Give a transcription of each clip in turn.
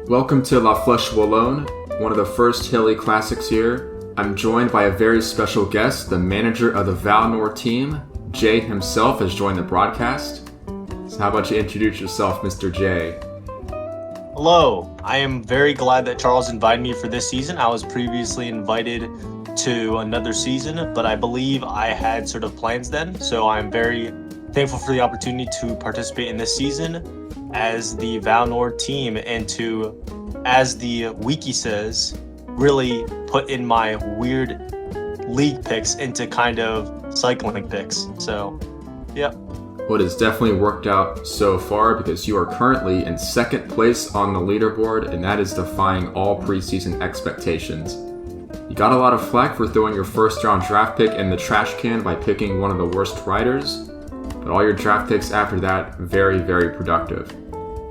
Welcome to La Flèche Wallonne, one of the first hilly classics here. I'm joined by a very special guest, the manager of the Vallnord team. Jay himself has joined the broadcast. So how about you introduce yourself, Mr. Jay? Hello, I am very glad that Charles invited me for this season. I was previously invited to another season, but I believe I had sort of plans then. So I'm very thankful for the opportunity to participate in this season as the Vallnord team and to, as the wiki says, really put in my weird league picks into kind of cycling picks. So, yeah. Well, it has definitely worked out so far because you are currently in second place on the leaderboard, and that is defying all preseason expectations. You got a lot of flack for throwing your first round draft pick in the trash can by picking one of the worst riders, but all your draft picks after that, very, very productive.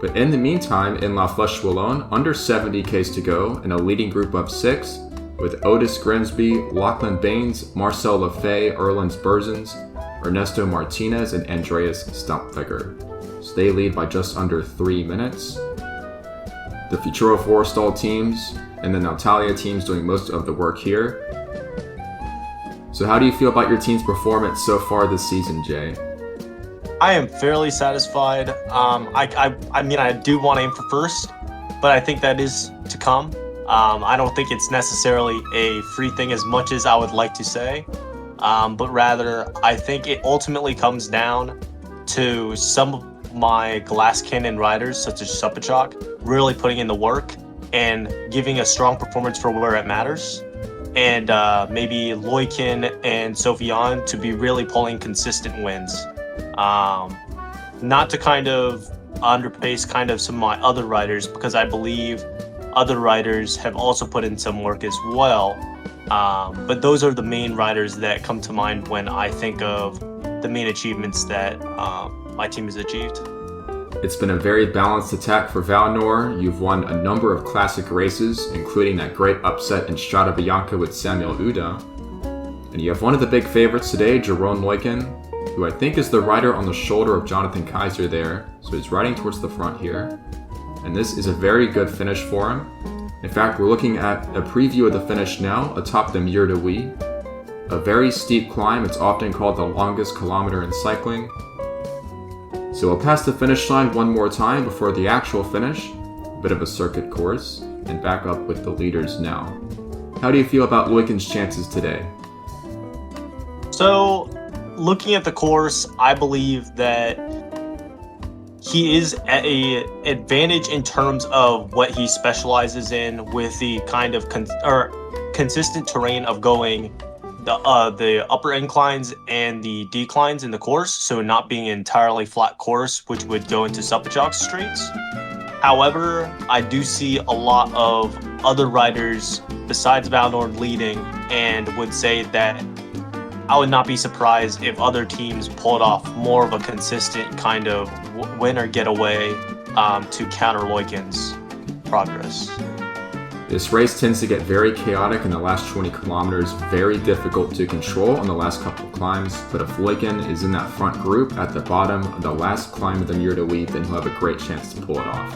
But in the meantime, in La Flèche Wallonne, under 70 Ks to go in a leading group of 6 with Otis Grimsby, Lachlan Baines, Marcel Lefay, Erlens Berzens, Ernesto Martinez, and Andreas Stumpfegger. So they lead by just under 3 minutes. The Futuro Forestall teams and the Natalia teams doing most of the work here. So how do you feel about your team's performance so far this season, Jay? I am fairly satisfied. I mean, I do want to aim for first, but I think that is to come. I don't think it's necessarily a free thing as much as I would like to say, but rather I think it ultimately comes down to some of my glass cannon riders, such as Supachok, really putting in the work and giving a strong performance for where it matters. And maybe Loikin and Sofiane to be really pulling consistent wins. Not to kind of underpace kind of some of my other riders, because I believe other riders have also put in some work as well. But those are the main riders that come to mind when I think of the main achievements that my team has achieved. It's been a very balanced attack for Vallnord. You've won a number of classic races, including that great upset in Strada Bianca with Samuel Uda. And you have one of the big favorites today, Jeroen Loikin, who I think is the rider on the shoulder of Jonathan Kaiser there. So he's riding towards the front here. And this is a very good finish for him. In fact, we're looking at a preview of the finish now atop the Mur de Huy. A very steep climb. It's often called the longest kilometer in cycling. So we'll pass the finish line one more time before the actual finish, a bit of a circuit course, and back up with the leaders now. How do you feel about Loikin's chances today? So, looking at the course, I believe that he is at an advantage in terms of what he specializes in with the kind of consistent terrain of going the upper inclines and the declines in the course, so not being an entirely flat course, which would go into Supachok's streets. However, I do see a lot of other riders besides Vallnord leading, and would say that I would not be surprised if other teams pulled off more of a consistent kind of win or getaway to counter Loikin's progress. This race tends to get very chaotic in the last 20 kilometers, very difficult to control on the last couple of climbs, but if Loikin is in that front group at the bottom of the last climb of the Mur de Huy, then he'll have a great chance to pull it off.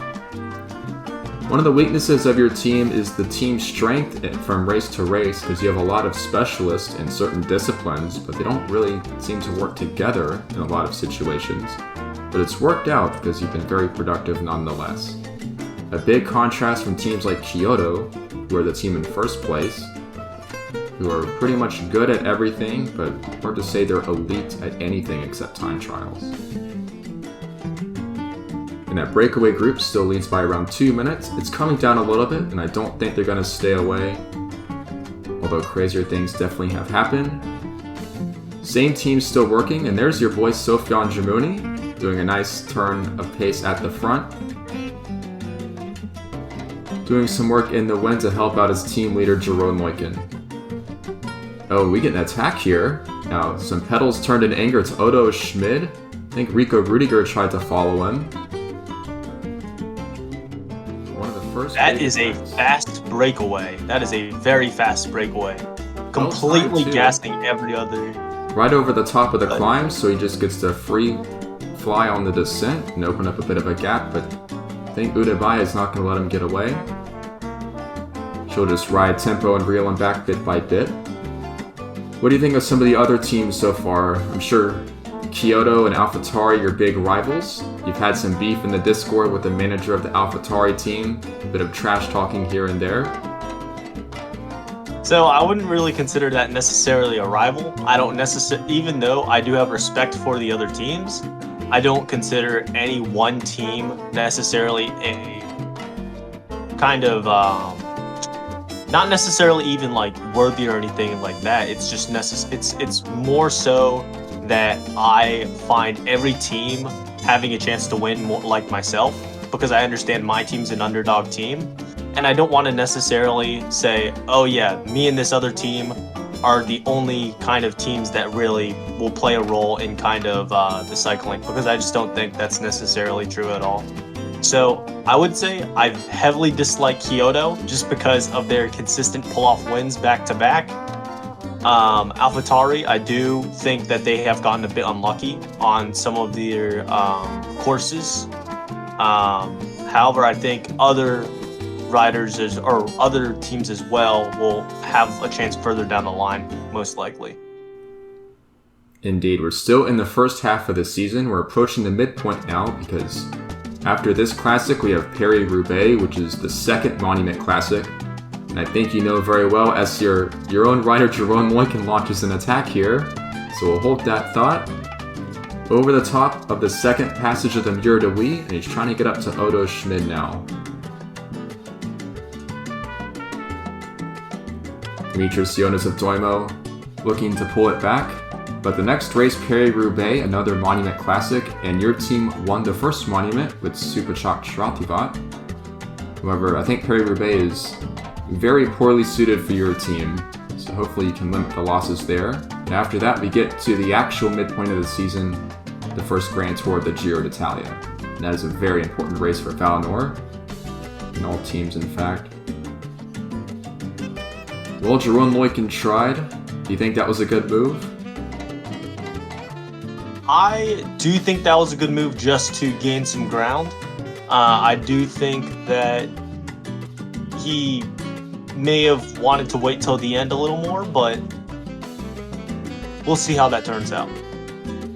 One of the weaknesses of your team is the team strength from race to race, because you have a lot of specialists in certain disciplines, but they don't really seem to work together in a lot of situations. But it's worked out because you've been very productive nonetheless. A big contrast from teams like Kyoto, who are the team in first place, who are pretty much good at everything, but hard to say they're elite at anything except time trials. And that breakaway group still leads by around 2 minutes. It's coming down a little bit, and I don't think they're going to stay away, although crazier things definitely have happened. Same team still working, and there's your boy Sofiane Jamouni doing a nice turn of pace at the front. Doing some work in the wind to help out his team leader, Jeroen Loikin. Oh, we get an attack here. Now, some pedals turned in anger to Odo Schmid. I think Rico Rudiger tried to follow him. One of the first. That is a fast breakaway. That is a very fast breakaway. Completely gassing every other. Right over the top of the climb, so he just gets to free fly on the descent and open up a bit of a gap, but I think Udabaya is not going to let him get away. She'll just ride tempo and reel him back bit by bit. What do you think of some of the other teams so far? I'm sure Kyoto and AlphaTauri are your big rivals. You've had some beef in the Discord with the manager of the AlphaTauri team, a bit of trash talking here and there. So I wouldn't really consider that necessarily a rival. I don't necessarily, even though I do have respect for the other teams, I don't consider any one team necessarily a kind of, not necessarily even like worthy or anything like that. It's just it's more so that I find every team having a chance to win more like myself, because I understand my team's an underdog team. And I don't want to necessarily say, oh yeah, me and this other team are the only kind of teams that really will play a role in kind of the cycling, because I just don't think that's necessarily true at all. So I would say I heavily dislike Kyoto just because of their consistent pull-off wins back-to-back. AlphaTauri, I do think that they have gotten a bit unlucky on some of their courses. However, I think other riders or other teams as well will have a chance further down the line, most likely. Indeed, we're still in the first half of the season. We're approaching the midpoint now because after this classic, we have Paris-Roubaix, which is the second Monument Classic. And I think you know very well as your own rider, Jerome Moikin, launches an attack here. So we'll hold that thought. Over the top of the second passage of the Mur de Huy, and he's trying to get up to Odo Schmid now. Demetrius Jonas of Doimo looking to pull it back. But the next race, Paris-Roubaix, another Monument Classic, and your team won the first Monument with Supachak Shrativat. However, I think Paris-Roubaix is very poorly suited for your team, so hopefully you can limit the losses there. And after that, we get to the actual midpoint of the season, the first Grand Tour of the Giro d'Italia. And that is a very important race for Vallnord, and all teams in fact. Well, Jerome Moikin tried. Do you think that was a good move? I do think that was a good move just to gain some ground. I do think that he may have wanted to wait till the end a little more, but we'll see how that turns out.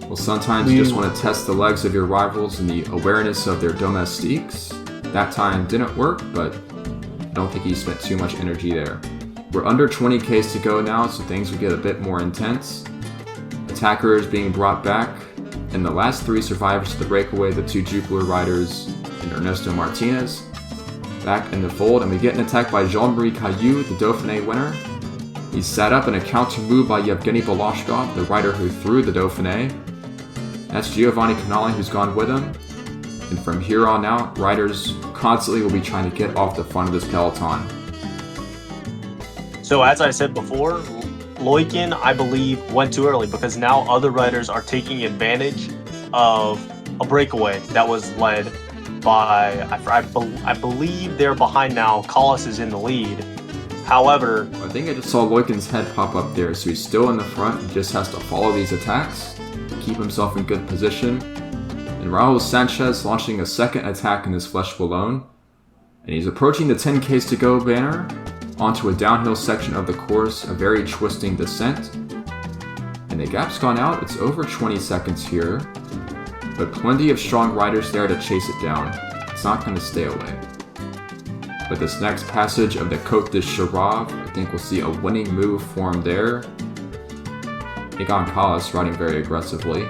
Well, sometimes you just want to test the legs of your rivals and the awareness of their domestiques. That time didn't work, but I don't think he spent too much energy there. We're under 20 Ks to go now, so things will get a bit more intense. Attackers being brought back, and the last three survivors of the breakaway, the two Jupiler riders and Ernesto Martinez, back in the fold, and we get an attack by Jean-Marie Caillou, the Dauphiné winner. He's set up in a counter move by Yevgeny Balashkov, the rider who threw the Dauphiné. That's Giovanni Canali who's gone with him. And from here on out, riders constantly will be trying to get off the front of this peloton. So as I said before, Loikin, I believe, went too early because now other riders are taking advantage of a breakaway that was led by, I believe they're behind now. Collis is in the lead. However, I think I just saw Loikin's head pop up there, so he's still in the front. He just has to follow these attacks, keep himself in good position. And Raul Sanchez launching a second attack in his Flèche Wallonne. And he's approaching the 10 Ks to go banner onto a downhill section of the course, a very twisting descent. And the gap's gone out. It's over 20 seconds here, but plenty of strong riders there to chase it down. It's not going to stay away. But this next passage of the Côte de Chirav, I think we'll see a winning move form there. Egan Collis riding very aggressively.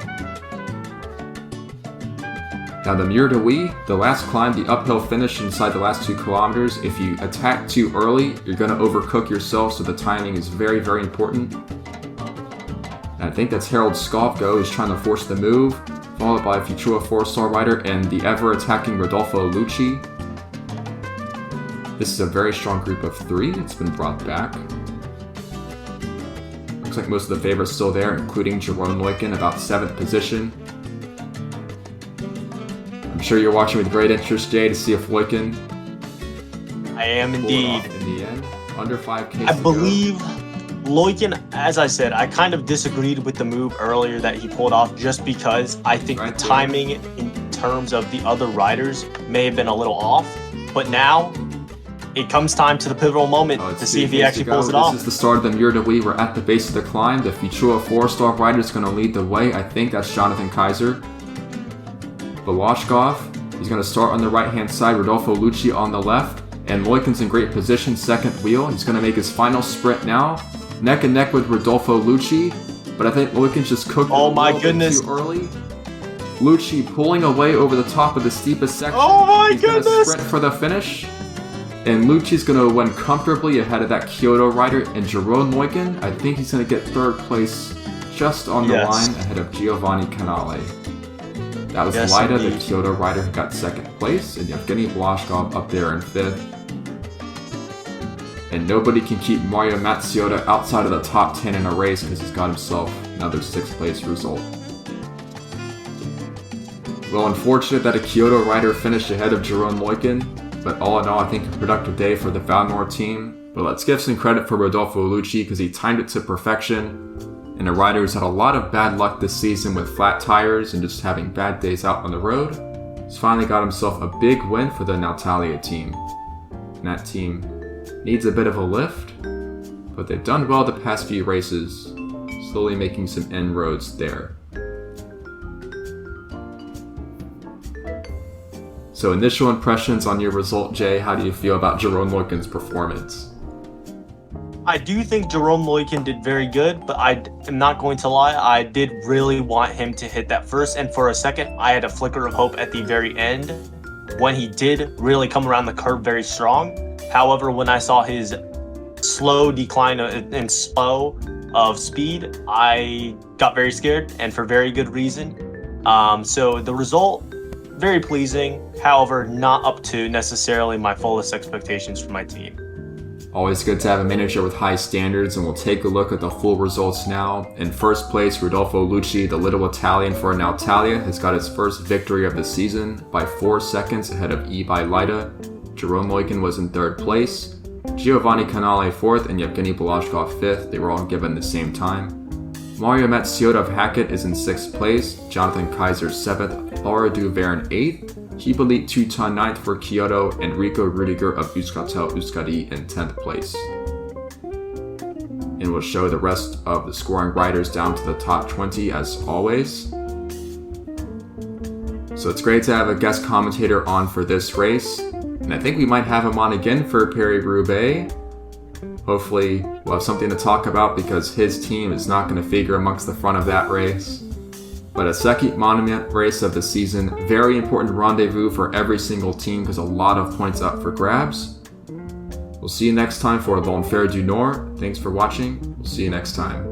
Now the Mur de Huy, the last climb, the uphill finish inside the last 2 kilometers. If you attack too early, you're going to overcook yourself, so the timing is very, very important. And I think that's Harold Skovko who's trying to force the move, followed by Futura 4-star rider and the ever-attacking Rodolfo Lucci. This is a very strong group of 3. It's been brought back. Looks like most of the favorites still there, including Jerome Loikin, about 7th position. I'm sure you're watching with great interest, Jay, to see if Loikin I am indeed. In the end, under 5K. I believe Loikin, as I said, I kind of disagreed with the move earlier that he pulled off just because I think the timing in terms of the other riders may have been a little off, but now it comes time to the pivotal moment to see if he actually pulls it off. This is the start of the Mur de Huy. We're at the base of the climb. The Futura 4-star rider is going to lead the way. I think that's Jonathan Kaiser. Veloshkov, he's going to start on the right-hand side. Rodolfo Lucci on the left. And Loiken's in great position, second wheel. He's going to make his final sprint now. Neck and neck with Rodolfo Lucci. But I think Loiken's just cooked it a little bit too early. Lucci pulling away over the top of the steepest section. Oh my He's going to sprint for the finish. And Lucci's going to win comfortably ahead of that Kyoto rider. And Jeroen Loiken, I think he's going to get third place just on the line ahead of Giovanni Canale. That was Lida, the Kyoto rider, who got second place. And Yevgeny Blashkov up there in fifth. And nobody can keep Mario Matsuoda outside of the top 10 in a race because he's got himself another 6th place result. Well, unfortunate that a Kyoto rider finished ahead of Jeroen Loiken. But all in all, I think a productive day for the Vallnord team. But let's give some credit for Rodolfo Lucci because he timed it to perfection. And the rider who's had a lot of bad luck this season with flat tires and just having bad days out on the road, has finally got himself a big win for the Natalia team. And that team needs a bit of a lift, but they've done well the past few races, slowly making some inroads there. So initial impressions on your result, Jay. How do you feel about Jeroen Loiken's performance? I do think Jeroen Loiken did very good, but I am not going to lie, I did really want him to hit that first, and for a second, I had a flicker of hope at the very end when he did really come around the curve very strong. However, when I saw his slow decline and slow of speed, I got very scared, and for very good reason. So the result, very pleasing, however, not up to necessarily my fullest expectations for my team. Always good to have a manager with high standards, and we'll take a look at the full results now. In first place, Rodolfo Lucci, the little Italian for Natalia, has got his first victory of the season by 4 seconds ahead of Ibai Lida. Jeroen Loiken was in third place, Giovanni Canale fourth, and Yevgeny Blashkov fifth. They were all given the same time. Mario Matsuoda of Hackett is in sixth place, Jonathan Kaiser seventh, Laura Duverne eighth, Hippolyte Tuton ninth for Kyoto, and Rico Rudiger of Euskaltel Euskadi in 10th place. And we'll show the rest of the scoring riders down to the top 20 as always. So it's great to have a guest commentator on for this race, and I think we might have him on again for Paris-Roubaix. Hopefully we'll have something to talk about because his team is not going to figure amongst the front of that race. But a second monument race of the season, very important rendezvous for every single team because a lot of points up for grabs. We'll see you next time for L'Enfer du Nord. Thanks for watching. We'll see you next time.